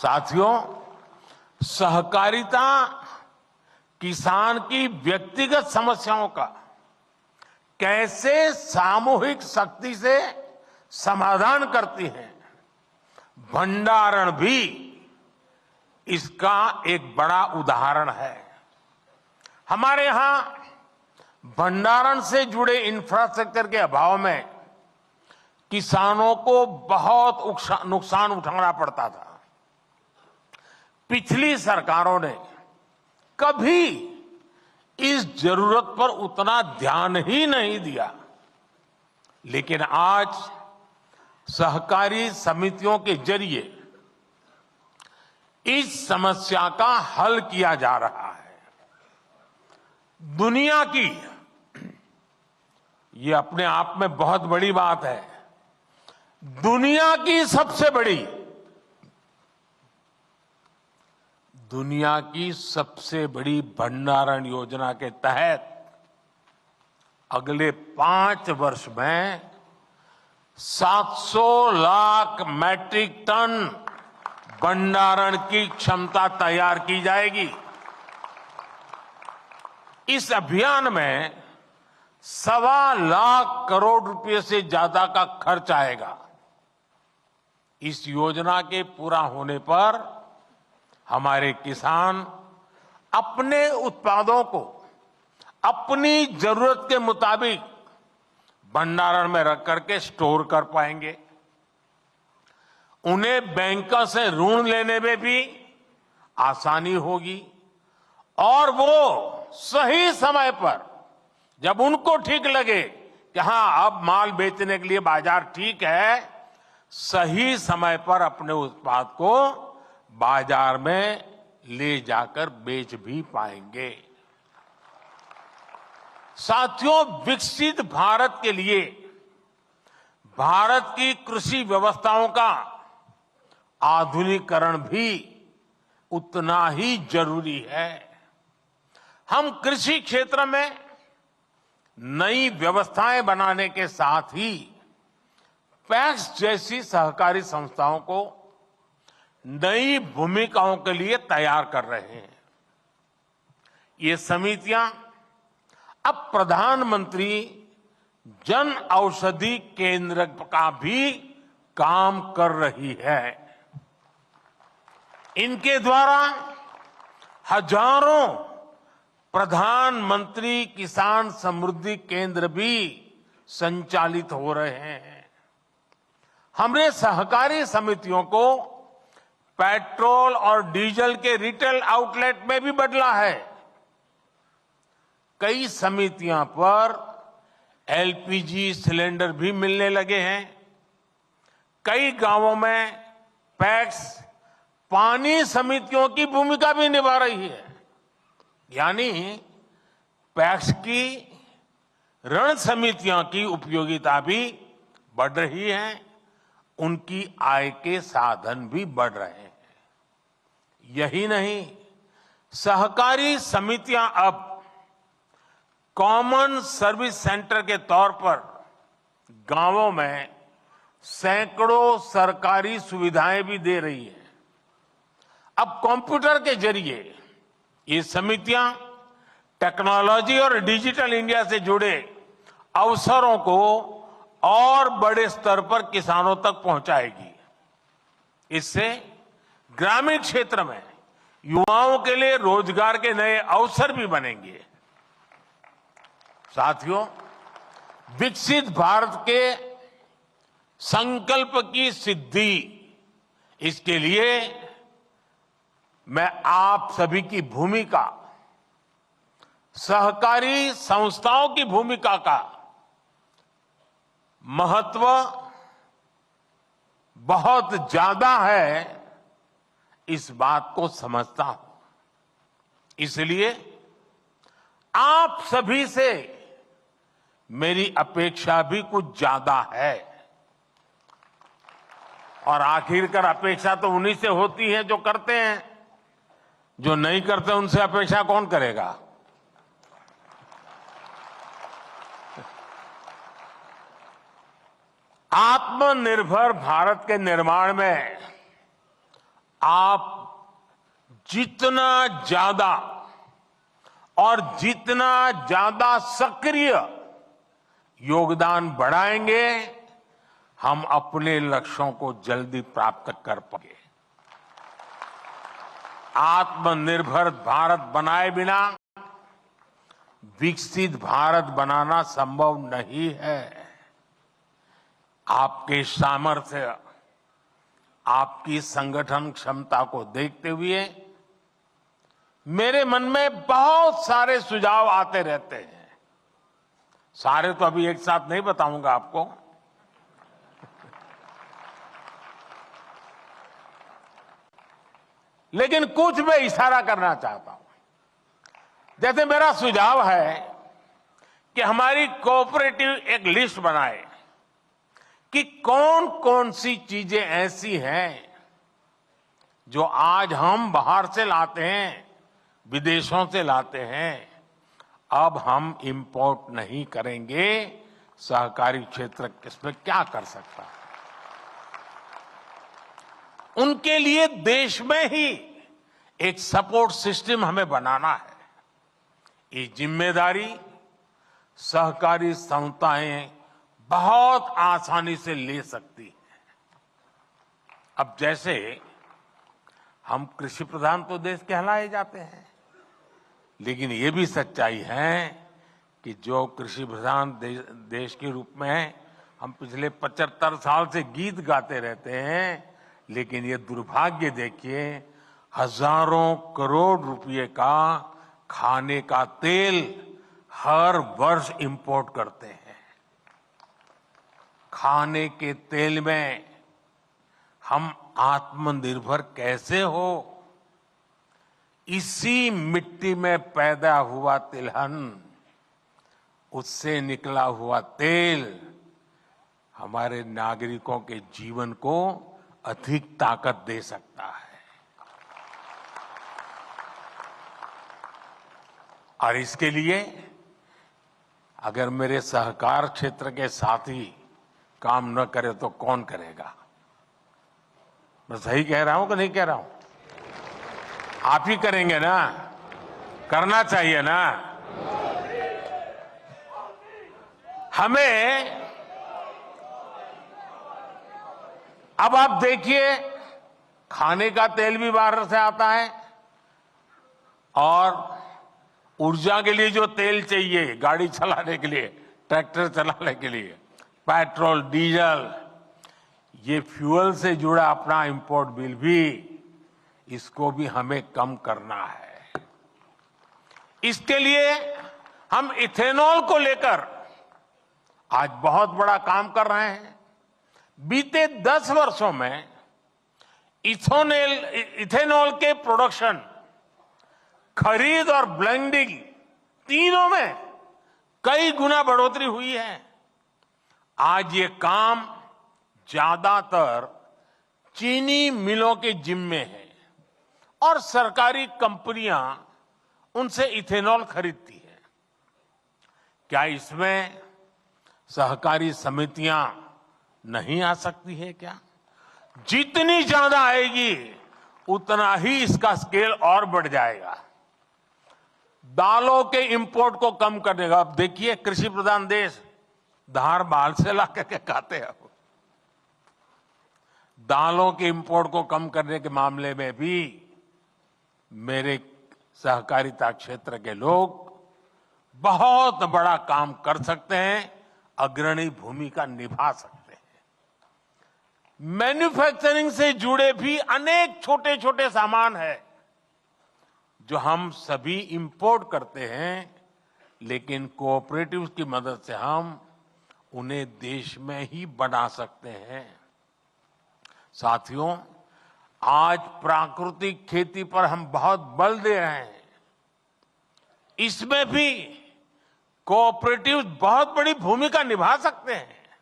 साथियों, सहकारिता किसान की व्यक्तिगत समस्याओं का कैसे सामूहिक शक्ति से समाधान करती है, भंडारण भी इसका एक बड़ा उदाहरण है। हमारे यहां भंडारण से जुड़े इंफ्रास्ट्रक्चर के अभाव में किसानों को बहुत नुकसान उठाना पड़ता था। पिछली सरकारों ने कभी इस जरूरत पर उतना ध्यान ही नहीं दिया, लेकिन आज सहकारी समितियों के जरिए इस समस्या का हल किया जा रहा है। दुनिया की, ये अपने आप में बहुत बड़ी बात है, दुनिया की सबसे बड़ी भंडारण योजना के तहत अगले 5 वर्ष में 700 लाख मैट्रिक टन भंडारण की क्षमता तैयार की जाएगी। इस अभियान में 1.25 लाख करोड़ रुपए से ज्यादा का खर्च आएगा। इस योजना के पूरा होने पर हमारे किसान अपने उत्पादों को अपनी जरूरत के मुताबिक भंडारण में रख करके स्टोर कर पाएंगे। उन्हें बैंकों से ऋण लेने में भी आसानी होगी और वो सही समय पर, जब उनको ठीक लगे कि हां अब माल बेचने के लिए बाजार ठीक है, सही समय पर अपने उत्पाद को बाजार में ले जाकर बेच भी पाएंगे। साथियों, विकसित भारत के लिए भारत की कृषि व्यवस्थाओं का आधुनिकीकरण भी उतना ही जरूरी है। हम कृषि क्षेत्र में नई व्यवस्थाएं बनाने के साथ ही पैक्स जैसी सहकारी संस्थाओं को नई भूमिकाओं के लिए तैयार कर रहे हैं। ये समितियां अब प्रधानमंत्री जन औषधि केंद्र का भी काम कर रही है। इनके द्वारा हजारों प्रधानमंत्री किसान समृद्धि केंद्र भी संचालित हो रहे हैं। हमने सहकारी समितियों को पेट्रोल और डीजल के रिटेल आउटलेट में भी बदला है। कई समितियां पर एलपीजी सिलेंडर भी मिलने लगे हैं। कई गांवों में पैक्स पानी समितियों की भूमिका भी निभा रही है। यानी पैक्स की ऋण समितियों की उपयोगिता भी बढ़ रही है, उनकी आय के साधन भी बढ़ रहे हैं। यही नहीं, सहकारी समितियां अब कॉमन सर्विस सेंटर के तौर पर गांवों में सैकड़ों सरकारी सुविधाएं भी दे रही है। अब कंप्यूटर के जरिए ये समितियां टेक्नोलॉजी और डिजिटल इंडिया से जुड़े अवसरों को और बड़े स्तर पर किसानों तक पहुंचाएगी। इससे ग्रामीण क्षेत्र में युवाओं के लिए रोजगार के नए अवसर भी बनेंगे। साथियों, विकसित भारत के संकल्प की सिद्धि, इसके लिए मैं आप सभी की भूमिका, सहकारी संस्थाओं की भूमिका का महत्व बहुत ज्यादा है, इस बात को समझता हूं। इसलिए आप सभी से मेरी अपेक्षा भी कुछ ज्यादा है। और आखिरकार अपेक्षा तो उन्हीं से होती है जो करते हैं। जो नहीं करते उनसे अपेक्षा कौन करेगा? आत्मनिर्भर भारत के निर्माण में आप जितना ज्यादा और जितना ज्यादा सक्रिय योगदान बढ़ाएंगे, हम अपने लक्ष्यों को जल्दी प्राप्त कर पाएंगे। आत्मनिर्भर भारत बनाए बिना विकसित भारत बनाना संभव नहीं है। आपके सामर्थ्य, आपकी संगठन क्षमता को देखते हुए मेरे मन में बहुत सारे सुझाव आते रहते हैं। सारे तो अभी एक साथ नहीं बताऊंगा आपको। लेकिन कुछ मैं इशारा करना चाहता हूं। जैसे मेरा सुझाव है कि हमारी कोऑपरेटिव एक लिस्ट बनाए कि कौन कौन सी चीजें ऐसी हैं जो आज हम बाहर से लाते हैं, विदेशों से लाते हैं, अब हम इंपोर्ट नहीं करेंगे। सहकारी क्षेत्र इसमें क्या कर सकता है? उनके लिए देश में ही एक सपोर्ट सिस्टम हमें बनाना है। ये जिम्मेदारी सहकारी संस्थाएं बहुत आसानी से ले सकती हैं। अब जैसे हम कृषि प्रधान तो देश कहलाए जाते हैं, लेकिन ये भी सच्चाई है कि जो कृषि प्रधान देश के रूप में हम पिछले 75 साल से गीत गाते रहते हैं, लेकिन ये दुर्भाग्य देखिए, हजारों करोड़ रुपए का खाने का तेल हर वर्ष इंपोर्ट करते हैं। खाने के तेल में हम आत्मनिर्भर कैसे हो? इसी मिट्टी में पैदा हुआ तिलहन, उससे निकला हुआ तेल हमारे नागरिकों के जीवन को अधिक ताकत दे सकता है। और इसके लिए अगर मेरे सहकार क्षेत्र के साथी काम न करे तो कौन करेगा? मैं सही कह रहा हूं कि नहीं कह रहा हूं? आप ही करेंगे ना? करना चाहिए ना? हमें अब आप देखिए, खाने का तेल भी बाहर से आता है और ऊर्जा के लिए जो तेल चाहिए गाड़ी चलाने के लिए, ट्रैक्टर चलाने के लिए, पेट्रोल, डीजल, ये फ्यूल से जुड़ा अपना इंपोर्ट बिल भी, इसको भी हमें कम करना है। इसके लिए हम इथेनॉल को लेकर आज बहुत बड़ा काम कर रहे हैं। बीते 10 वर्षों में इथेनॉल के प्रोडक्शन, खरीद और ब्लेंडिंग तीनों में कई गुना बढ़ोतरी हुई है। आज ये काम ज्यादातर चीनी मिलों के जिम्मे है और सरकारी कंपनियां उनसे इथेनॉल खरीदती है। क्या इसमें सहकारी समितियां नहीं आ सकती है क्या? जितनी ज्यादा आएगी उतना ही इसका स्केल और बढ़ जाएगा। दालों के इंपोर्ट को कम करने का, अब देखिए कृषि प्रधान देश धार बाल से ला करके खाते हैं। दालों के इंपोर्ट को कम करने के मामले में भी मेरे सहकारिता क्षेत्र के लोग बहुत बड़ा काम कर सकते हैं, अग्रणी भूमिका निभा सकते हैं। मैन्युफैक्चरिंग से जुड़े भी अनेक छोटे छोटे सामान हैं जो हम सभी इंपोर्ट करते हैं, लेकिन कोऑपरेटिव्स की मदद से हम उन्हें देश में ही बना सकते हैं। साथियों, आज प्राकृतिक खेती पर हम बहुत बल दे रहे हैं। इसमें भी कोऑपरेटिव्स बहुत बड़ी भूमिका निभा सकते हैं।